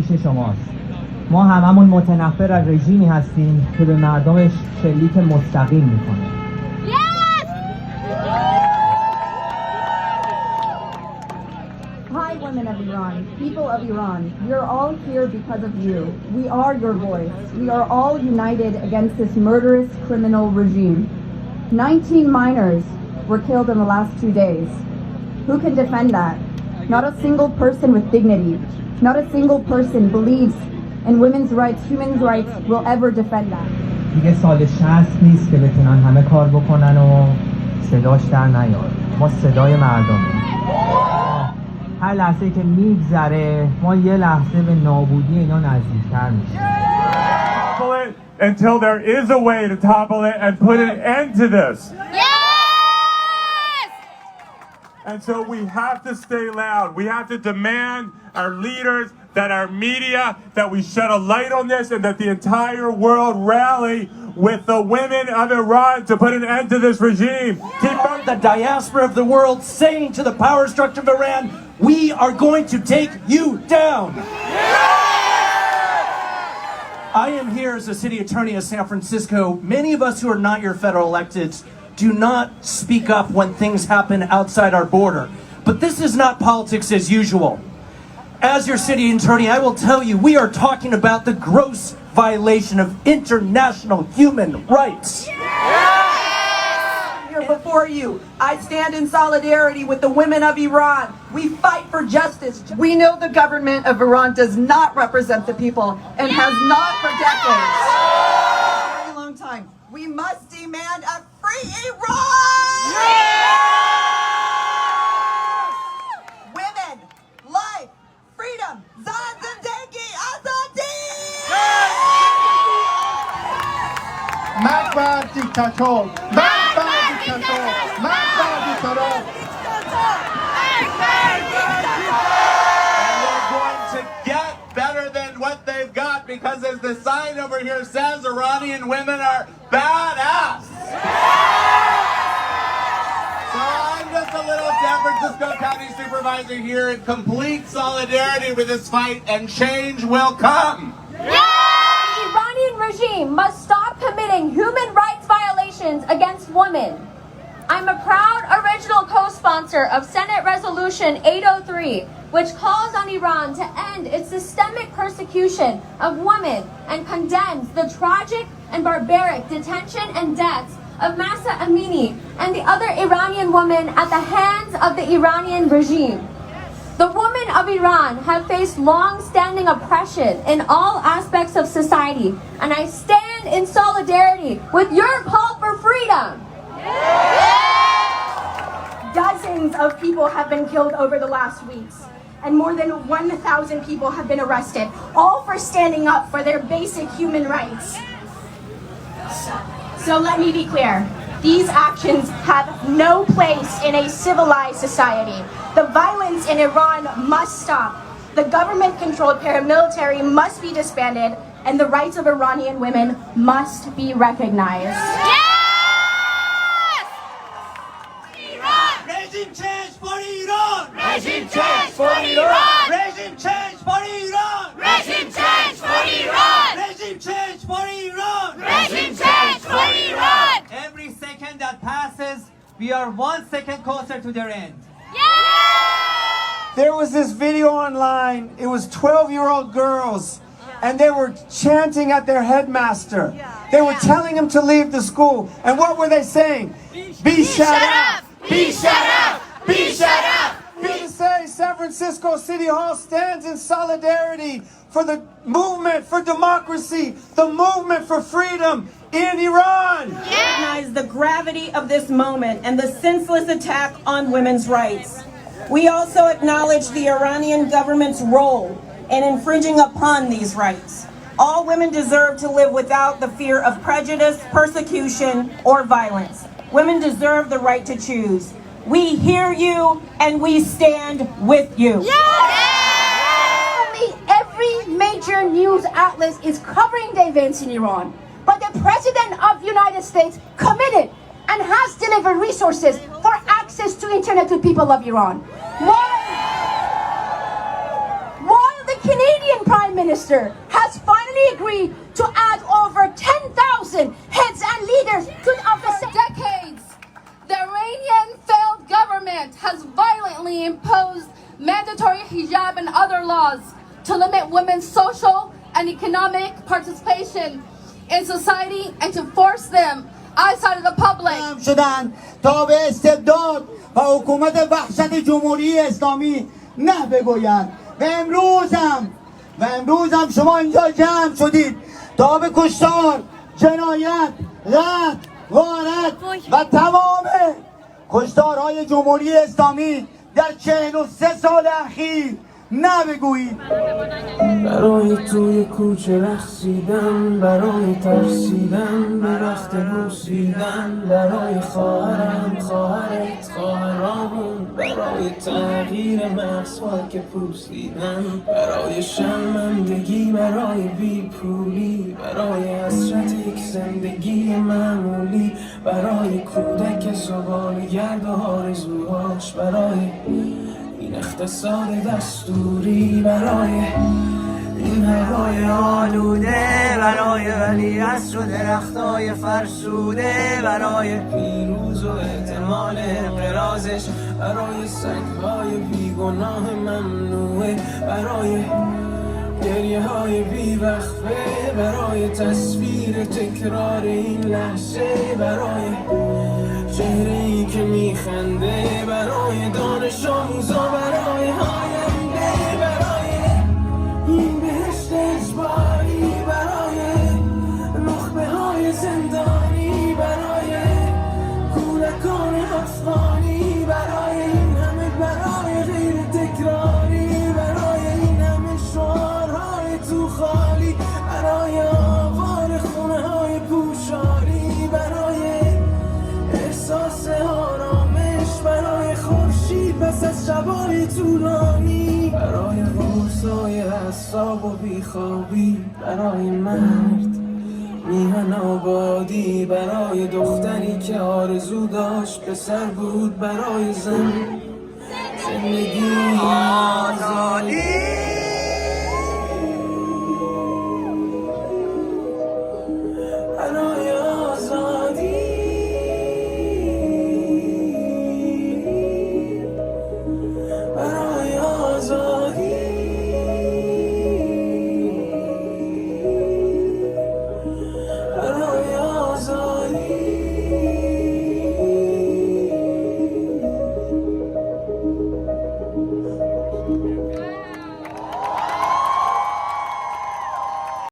پیش شماست. ما هممون متنفر از رژیمی هستیم که به مردمش شلیک مستقیم میکنه. Hi, women of Iran, people of Iran, we are all here because of you. We are your voice. We are all united against this murderous criminal regime. 19 minors were killed in the last 2 days. Who can defend that? Not a single person with dignity, not a single person believes in women's rights, human rights will ever defend that. دیگه سال 60 نیست که بتونن همه کار بکنن و صداش در نیاد. ما صدای مردمیم. هر لحظه که میگذره ما یه لحظه به نابودی اینا نزدیکتر میشیم. Until there is a way to topple it and put an end to this. Yes! And so we have to stay loud. We have to demand our leaders, that our media, that we shed a light on this and that the entire world rally with the women of Iran to put an end to this regime. Keep on the diaspora of the world saying to the power structure of Iran, we are going to take you down. I am here as the city attorney of San Francisco. Many of us who are not your federal electeds do not speak up when things happen outside our border. But this is not politics as usual. As your city attorney, I will tell you, we are talking about the gross violation of international human rights. Here before you, I stand in solidarity with the women of Iran. We fight for justice. We know the government of Iran does not represent the people and has not for decades. For a very long time. We must demand a free Iran! Women, life, freedom, Zan Zindagi Azadi! Makbar diktator! Makbar diktator! Makbar diktator! And they're going to get better than what they've got because as the sign over here says, Iranian women are badass. So I'm just a little San Francisco County supervisor here in complete solidarity with this fight, and change will come. The Iranian regime must stop committing human rights violations against women. I'm a proud original co-sponsor of Senate Resolution 803, which calls on Iran to end its systemic persecution of women and condemns the tragic and barbaric detention and deaths of Mahsa Amini and the other Iranian women at the hands of the Iranian regime. The women of Iran have faced long-standing oppression in all aspects of society, and I stand in solidarity with your call for freedom. Dozens of people have been killed over the last weeks, and more than 1,000 people have been arrested, all for standing up for their basic human rights. So let me be clear. These actions have no place in a civilized society. The violence in Iran must stop. The government-controlled paramilitary must be disbanded, and the rights of Iranian women must be recognized. Regime change for Iran! Regime change for Iran! Regime change for Iran! Regime change for Iran! Regime change for Iran! Regime change for Iran! Every second that passes, we are 1 second closer to their end. There was this video online. It was 12-year-old girls, and they were chanting at their headmaster. They were telling him to leave the school. And what were they saying? Be shut up! Be shut up! Be shut up! Here to say San Francisco City Hall stands in solidarity for the movement for democracy, the movement for freedom in Iran. Recognize the gravity of this moment and the senseless attack on women's rights. We also acknowledge the Iranian government's role in infringing upon these rights. All women deserve to live without the fear of prejudice, persecution, or violence. Women deserve the right to choose. We hear you and we stand with you. Every major news outlet is covering the events in Iran, but the President of the United States committed and has delivered resources for access to internet to people of Iran. While the Canadian Prime Minister has finally agreed to add over 10,000 heads and leaders to the office. Decades, the Iranian failed government has violently imposed mandatory hijab and other laws to limit women's social and economic participation in society and to force them outside of the public. شدن تا به استبداد و حکومت وحشت جمهوری اسلامی نه بگویند و امروز هم شما اینجا جمع شدید تا به کشتار، جنایت، قتل، غارت و تمام کشتارهای جمهوری اسلامی در 43 سال اخیر نه بگویید. برای توی کوچه رقصیدن، برای ترسیدن به وقت بوسیدن، برای خواهرم، خواهرت، خواهرامون، برای تغییر مغزها که پوسیدن، برای شرمندگی، برای بیپولی، برای حسرت یک زندگی معمولی، برای کودک زباله‌گرد و آرزوهاش، برای این اقتصاد دستوری، برای این هوای آلوده، برای ولیعصر و درختای فرسوده، برای پیروز و احتمال انقراضش، برای سگهای بیگناه ممنوعه، برای گریه های بیوقفه، برای تصویر تکرار این لحظه، برای چهره‌ای که میخنده، برای دانش آموزا، برای آینده، برای این بهشت اجباری، برای نخبه های زندانی، برای کودکان افغانی، برای این همه، برای غیر تکراری، برای این همه شعارهای تو خالی، برای آوار خونه های پوشاری، برای احساس آرامش، برای خورشید پس از شبای طولانی، برای غوصای اعصاب و بیخوابی، برای مرد میهن آبادی، برای دختری که آرزو داشت پسر بود، برای زن زندگی آزادی.